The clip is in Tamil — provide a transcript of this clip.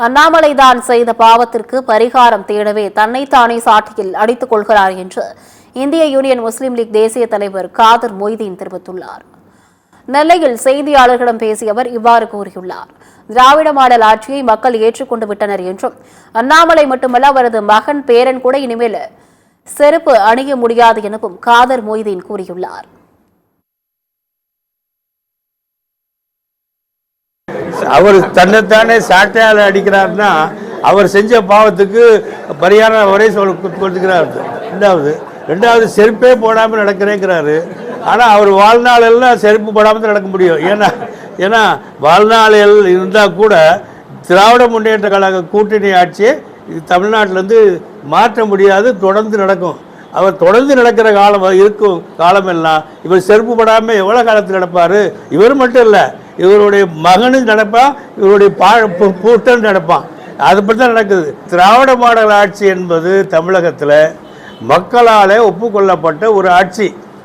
அண்ணாமலை தான் செய்த பாவத்திற்கு பரிகாரம் தேடவே தன்னைத்தானே சாட்டையில் அடித்துக் கொள்கிறார் என்று இந்திய யூனியன் முஸ்லீம் லீக் தேசிய தலைவர் காதர் மொய்தீன் தெரிவித்துள்ளார். நெல்லையில் செய்தியாளர்களிடம் பேசிய அவர் இவ்வாறு கூறியுள்ளார். திராவிட மாடல் ஆட்சியை மக்கள் ஏற்றுக்கொண்டு விட்டனர் என்றும், அண்ணாமலை மட்டுமல்ல அவரது மகன் பேரன் கூட இனிமேல் செருப்பு அணிய முடியாது எனவும் காதர் மொய்தீன் கூறியுள்ளார். அவர் தன்னைத்தானே சாட்டையால் அடிக்கிறார்னா அவர் செஞ்ச பாவத்துக்கு பரிகாரம் அவரே கொடுத்துக்கிறார். ரெண்டாவது செருப்பே போடாமல் நடக்கிறேங்கிறாரு. ஆனால் அவர் வாழ்நாள் எல்லாம் செருப்பு போடாமல் நடக்க முடியும். ஏன்னா வாழ்நாள் இருந்தால் கூட திராவிட முன்னேற்ற கழக கூட்டணி ஆட்சியை தமிழ்நாட்டிலேருந்து மாற்ற முடியாது, தொடர்ந்து நடக்கும். அவர் தொடர்ந்து நடக்கிற காலம் இருக்கும் காலமெல்லாம் இவர் செருப்பு படாமல் எவ்வளோ காலத்தில் நடப்பார்? இவர் மட்டும் இல்லை, இவருடைய மகனும் நடப்பான், இவருடைய பூட்டன் நடப்பான். அதை பற்றி தான் நடக்குது. திராவிட மாடல் ஆட்சி என்பது தமிழகத்தில் மக்களால் ஒப்புக்கொள்ளப்பட்ட ஒரு ஆட்சி.